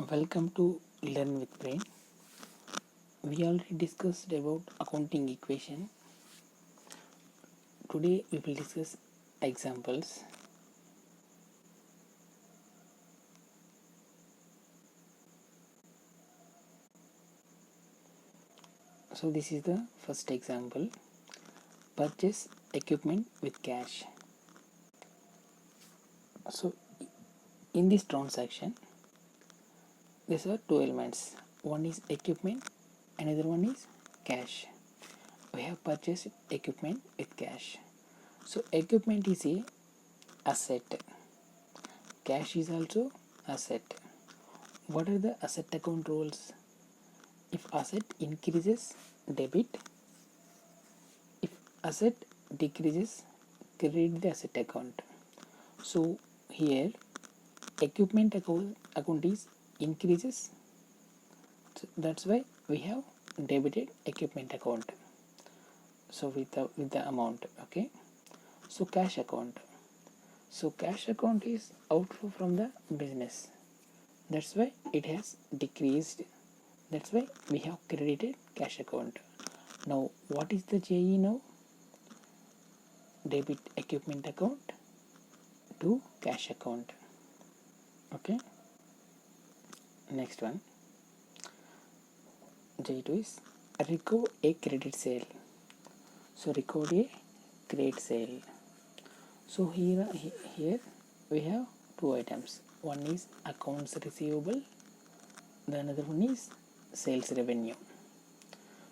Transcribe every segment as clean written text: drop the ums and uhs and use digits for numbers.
Welcome to Learn with Brain. We already discussed about accounting equation. Today we will discuss examples. So this is the first example. Purchase equipment with cash. So in this transaction there are two elements. One is equipment, another one is cash. We have purchased equipment with cash. So equipment is a asset. Cash is also asset. What are the asset account rules? If asset increases, debit. If asset decreases, credit the asset account. So here equipment account is increases, so that's why we have debited equipment account. So with the amount, okay. So cash account. So cash account is outflow from the business. That's why it has decreased. That's why we have credited cash account. Now what is the JE now? Debit equipment account to cash account. Okay. Next one. J2 is record a credit sale. So record a credit sale. So here we have two items. One is accounts receivable. The another one is sales revenue.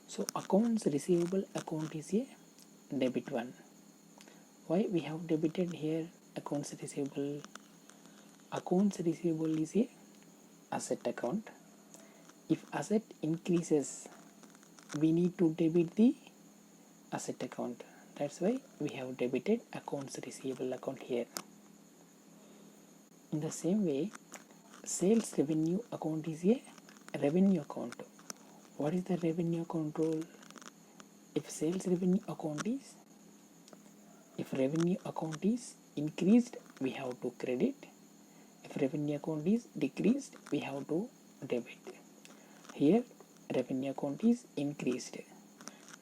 So accounts receivable account is a debit one. Why we have debited here accounts receivable? Accounts receivable is a asset account. If asset increases, we need to debit the asset account. That's why we have debited accounts receivable account here. In the same way, sales revenue account is a revenue account. What is the revenue account rule? If revenue account is increased, we have to credit. If revenue account is decreased, we have to debit. Here revenue account is increased.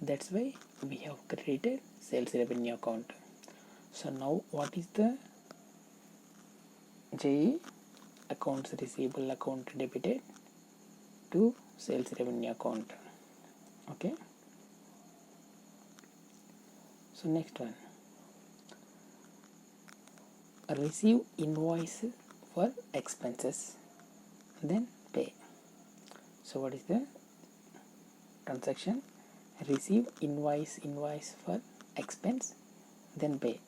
That's why we have credited sales revenue account. So now what is the JE? Accounts receivable account debited to sales revenue account. Okay. So next one. Receive invoice for expenses, then pay. So what is the transaction? Receive invoice for expense, then pay.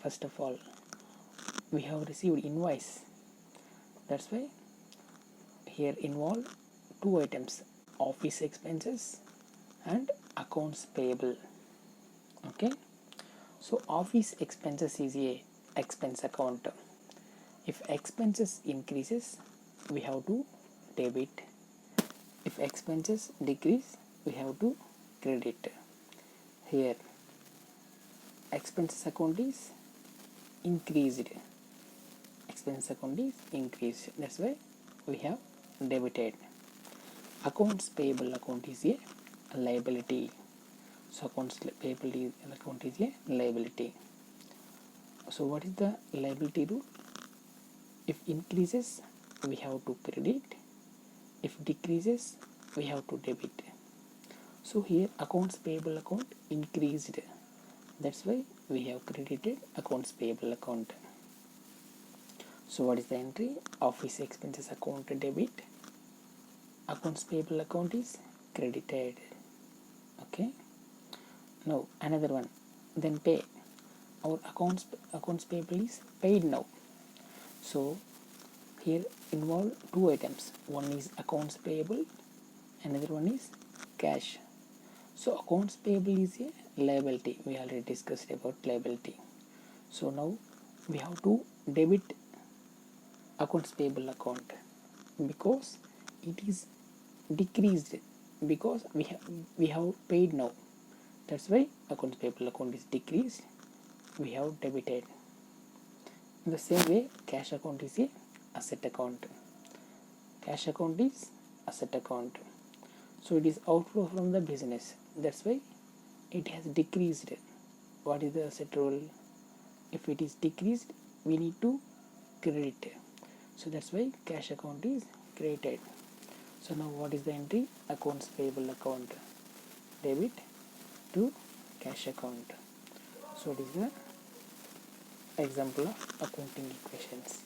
First of all, we have received invoice. That's why here involve two items: office expenses and accounts payable. Okay. So office expenses is a expense account. If expenses increases, we have to debit. If expenses decrease, we have to credit. Here expenses account is increased. Expense account is increased. That's why we have debited. Accounts payable account is a liability. So accounts payable account is a liability. So what is the liability rule? If increases, we have to credit. If decreases, we have to debit. So here accounts payable account increased. That's why we have credited accounts payable account. So what is the entry? Office expenses account debit. Accounts payable account is credited. Okay. Now another one. Then pay. Our accounts payable is paid now. So here involve two items. One is accounts payable, another one is cash. So accounts payable is a liability. We already discussed about liability. So now we have to debit accounts payable account because it is decreased, because we have paid now. That's why accounts payable account is decreased. We have debited. In the same way, cash account is a asset account. Cash account is asset account. So it is outflow from the business. That's why it has decreased. What is the asset rule? If it is decreased, we need to credit. So that's why cash account is created. So now what is the entry? Accounts payable account. Debit to cash account. So it is the example of accounting equations.